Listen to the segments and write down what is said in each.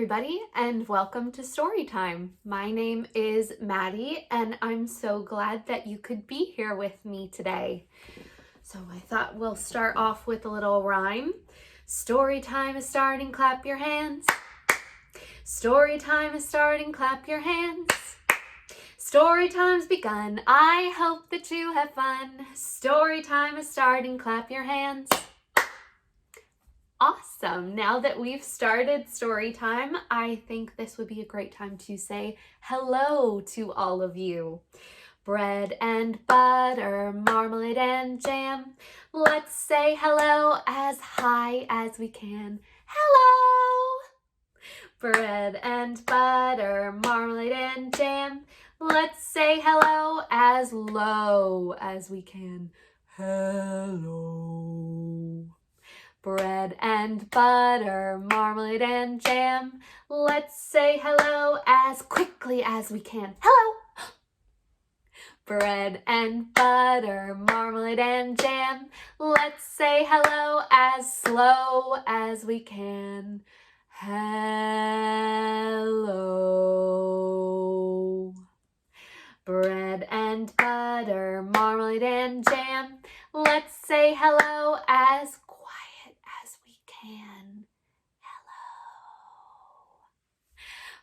everybody, and welcome to Storytime. My name is Maddie, and I'm so glad that you could be here with me today. So I thought we'll start off with a little rhyme. Storytime is starting, clap your hands. Storytime is starting, clap your hands. Storytime's begun, I hope that you have fun. Storytime is starting, clap your hands. Awesome. Now that we've started story time, I think this would be a great time to say hello to all of you. Bread and butter, marmalade and jam. Let's say hello as high as we can. Hello! Bread and butter, marmalade and jam. Let's say hello as low as we can. Hello. Bread and butter, marmalade and jam. Let's say hello as quickly as we can. Hello! Bread and butter, marmalade and jam. Let's say hello as slow as we can. Hello. Bread and butter, marmalade and jam. Let's say hello as quiet as we can. Hello.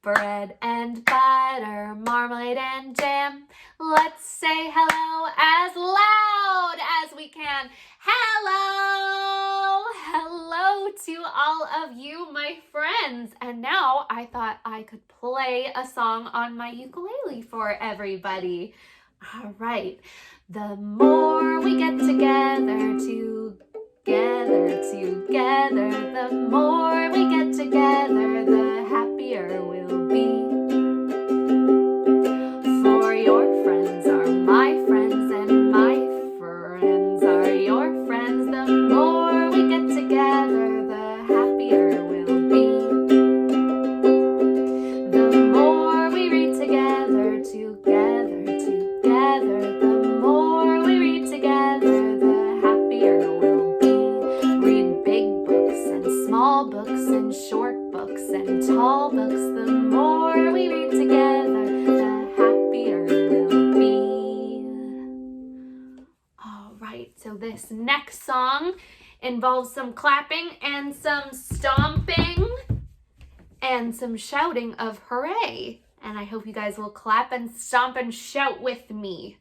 Bread and butter, marmalade and jam. Let's say hello as loud as we can. Hello! Hello to all of you, my friends. And now I thought I could play a song on my ukulele for everybody. All right. The more we get together, the more we get together, the happier we'll be. For your friends are my friends, and my friends are your friends. The more we get together, the happier we'll be. The more we read together, the more we read together, the happier we'll be. Read big books and small books and short books and tall books. The more we read together, the happier we'll be. All right, so this next song involves some clapping and some stomping and some shouting of hooray. And I hope you guys will clap and stomp and shout with me.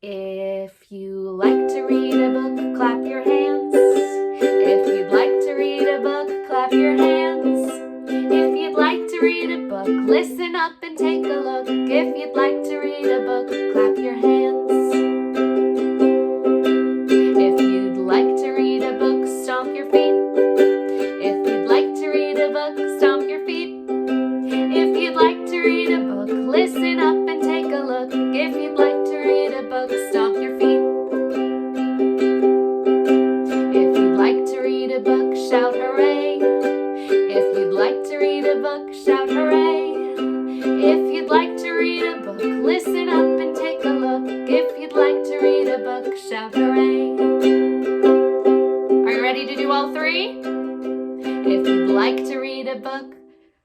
If you like to read a book, clap your hands. If you'd like to read a book, clap your hands. If you'd like to read a book, listen up and take a look. If you'd like to read a book, clap your hands. If you'd like to read a book, stomp your feet. If you'd like to read a book, stomp your feet. If you'd like to read a book, listen up and take a look. If you'd like to read a book, stomp your feet. If you'd like to read a book, shout hooray. If you'd like to read a book, shout hooray. If you'd like to read a book, listen up and take a look. If you'd like to read a book, shout hooray. Are you ready to do all three? If you'd like to read a book,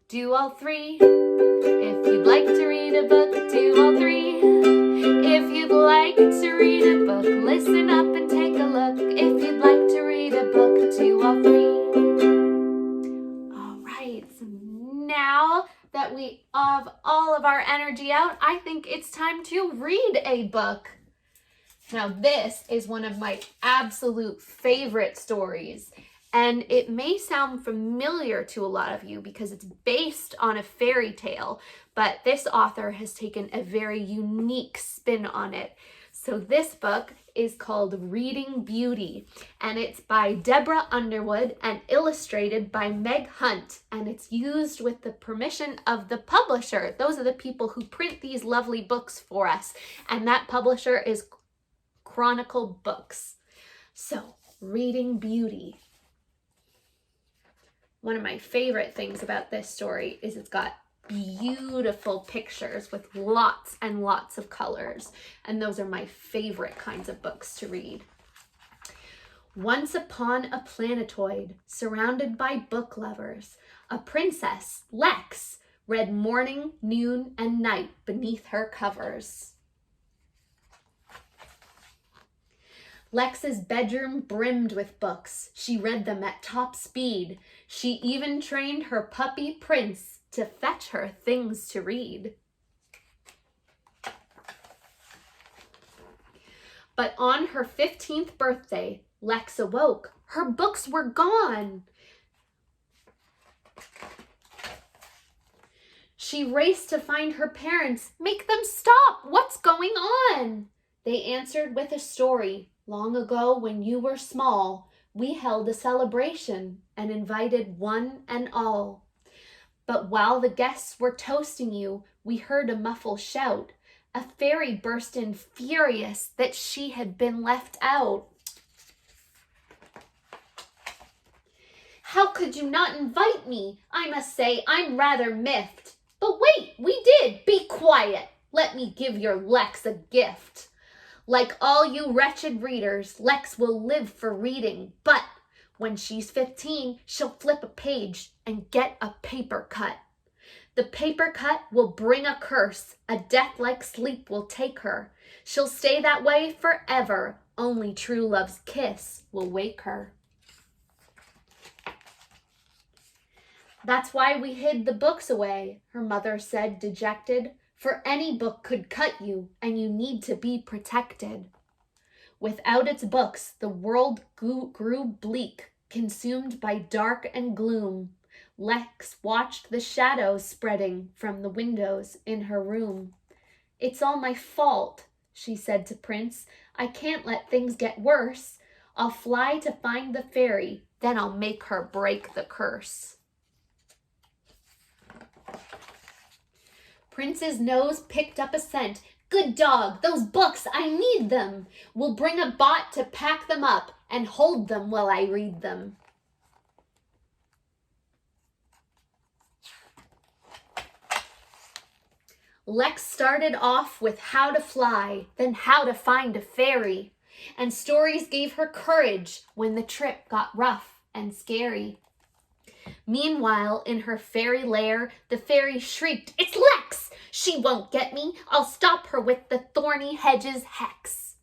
do all three. If you'd like to read a book, do all three. If you'd like to read a book, listen up and take a look. If you'd like to read a book, do all three. All right, so now that we have all of our energy out, I think it's time to read a book. Now, this is one of my absolute favorite stories. And it may sound familiar to a lot of you because it's based on a fairy tale, but this author has taken a very unique spin on it. So this book is called Reading Beauty, and it's by Deborah Underwood and illustrated by Meg Hunt, and it's used with the permission of the publisher. Those are the people who print these lovely books for us, and that publisher is Chronicle Books. So, Reading Beauty. One of my favorite things about this story is it's got beautiful pictures with lots and lots of colors, and those are my favorite kinds of books to read. Once upon a planetoid, surrounded by book lovers, A princess, Lex, read morning, noon, and night beneath her covers. Lex's bedroom brimmed with books. She read them at top speed. She even trained her puppy Prince to fetch her things to read. But on her 15th birthday, Lex awoke. Her books were gone. She raced to find her parents. Make them stop! What's going on? They answered with a story. Long ago, when you were small, we held a celebration and invited one and all. But while the guests were toasting you, we heard a muffled shout. A fairy burst in furious that she had been left out. How could you not invite me? I must say I'm rather miffed. But wait, we did. Be quiet. Let me give your Lex a gift. Like all you wretched readers, Lex will live for reading, but when she's 15, she'll flip a page and get a paper cut. The paper cut will bring a curse. A death like sleep will take her. She'll stay that way forever. Only true love's kiss will wake her. That's why we hid the books away, her mother said, dejected. For any book could cut you, and you need to be protected. Without its books, the world grew bleak, consumed by dark and gloom. Lex watched the shadows spreading from the windows in her room. It's all my fault, she said to Prince. I can't let things get worse. I'll fly to find the fairy, then I'll make her break the curse. Prince's nose picked up a scent. Good dog, those books, I need them. We'll bring a bot to pack them up and hold them while I read them. Lex started off with how to fly, then how to find a fairy. And stories gave her courage when the trip got rough and scary. Meanwhile, in her fairy lair, the fairy shrieked, It's Lex! She won't get me. I'll stop her with the thorny hedges hex.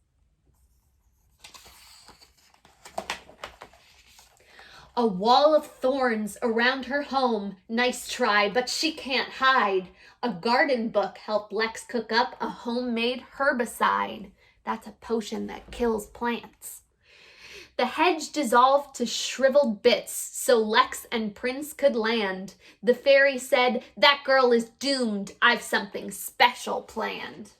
A wall of thorns around her home. Nice try, but she can't hide. A garden book helped Lex cook up a homemade herbicide. That's a potion that kills plants. The hedge dissolved to shriveled bits so Lex and Prince could land. The fairy said, That girl is doomed. I've something special planned.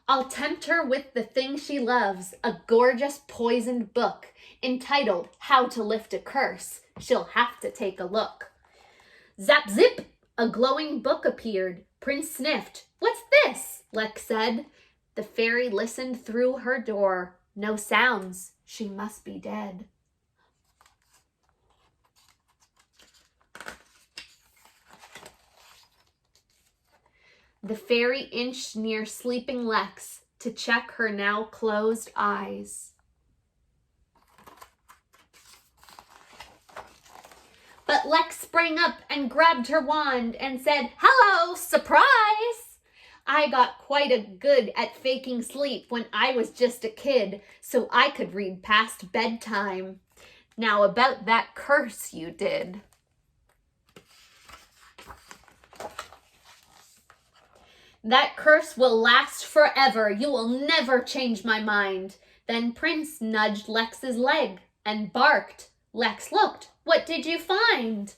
I'll tempt her with the thing she loves, a gorgeous poisoned book entitled How to Lift a Curse. She'll have to take a look. Zap zip! A glowing book appeared. Prince sniffed. What's this? Lex said. The fairy listened through her door. No sounds. She must be dead. The fairy inched near sleeping Lex to check her now closed eyes. But Lex sprang up and grabbed her wand and said, Hello, surprise! I got quite a good at faking sleep when I was just a kid, so I could read past bedtime. Now about that curse you did. That curse will last forever. You will never change my mind. Then Prince nudged Lex's leg and barked. Lex looked. What did you find?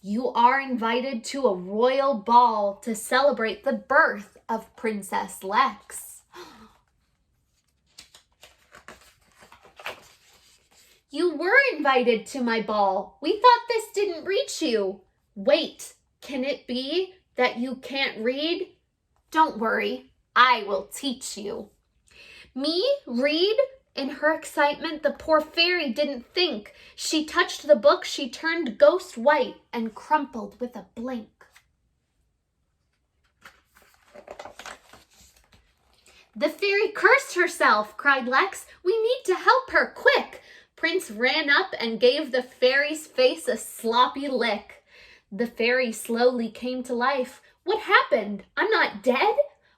You are invited to a royal ball to celebrate the birth of Princess Lex. You were invited to my ball. We thought this didn't reach you. Wait, can it be that you can't read? Don't worry, I will teach you. Me read? In her excitement, the poor fairy didn't think. She touched the book, she turned ghost white and crumpled with a blink. The fairy cursed herself, cried Lex. We need to help her, quick. Prince ran up and gave the fairy's face a sloppy lick. The fairy slowly came to life. What happened? I'm not dead?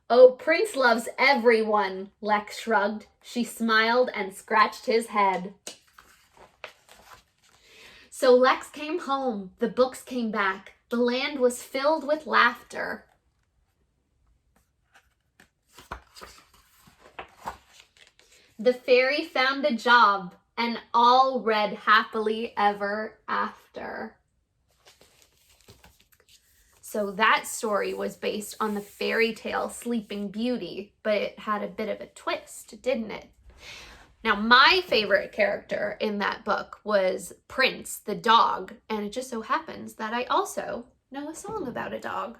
Oh, Prince loves everyone, Lex shrugged. She smiled and scratched his head. So Lex came home. The books came back. The land was filled with laughter. The fairy found a job, and all read happily ever after. So that story was based on the fairy tale Sleeping Beauty, but it had a bit of a twist, didn't it? Now, my favorite character in that book was Prince, the dog, and it just so happens that I also know a song about a dog.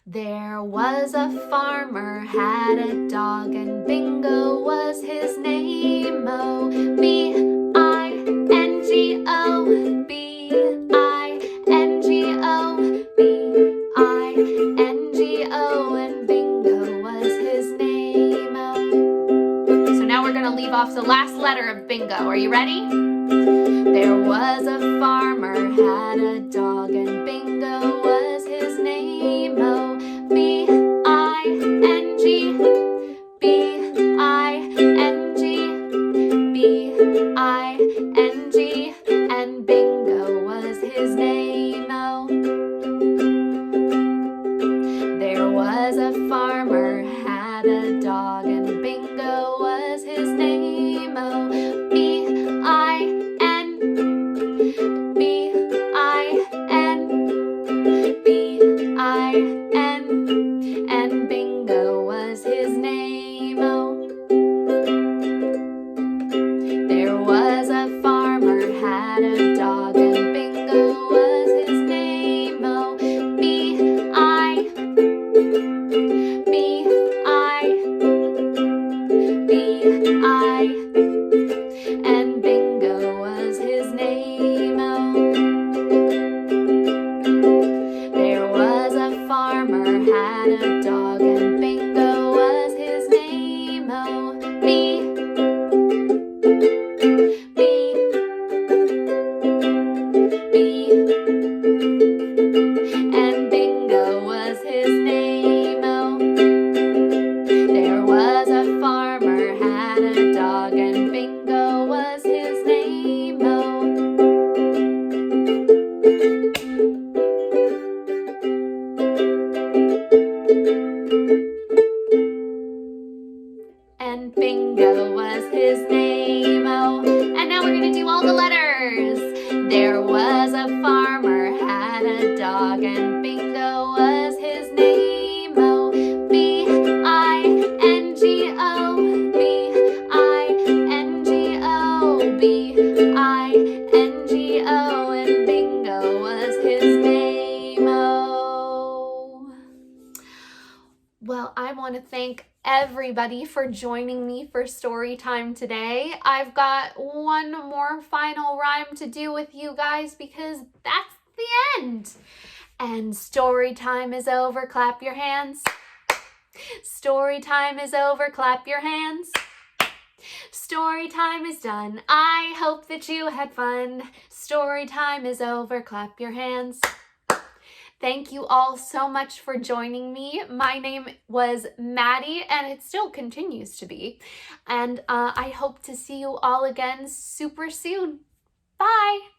There was a farmer, had a dog, and Bingo was his name. Oh, B-I-N-G-O, B-I-N-G-O, B-I-N-G-O, and Bingo was his name. Oh. So now we're going to leave off the last letter of Bingo. Are you ready? There was a farmer, had a dog, and Bingo was his name. Oh, B-I-N-G, B-I-N-G, B-I-N-G, and Bingo was his name. Oh, there was a farmer, had a dog, and Bingo was his name. Oh, B-I-N, B-I-N, B-I-N, and Bingo was his name. Oh, there was a farmer, had a dog, and Bingo was his name. Oh, B-I, B-I, B-I, and Bingo was his name. Oh, there was a farmer, had a dog, and Bingo was his name. Oh, B, B, B, and Bingo was his name. Oh, there was a farmer, had a dog, and Bingo was his name. Oh, and Bingo was his name. Oh, and now we're going to do all the letters. There was a farmer, had a dog, and Bingo was his name. Oh, B-I-N-G-O, B-I-N-G-O, B-I-N-G-O, and Bingo was his name. Oh. Well, I want to thank everybody for joining me for story time today. I've got one more final rhyme to do with you guys because that's the end. And story time is over, clap your hands. Story time is over, clap your hands. Story time is done. I hope that you had fun. Story time is over, clap your hands. Thank you all so much for joining me. My name was Maddie, and it still continues to be. And I hope to see you all again super soon. Bye!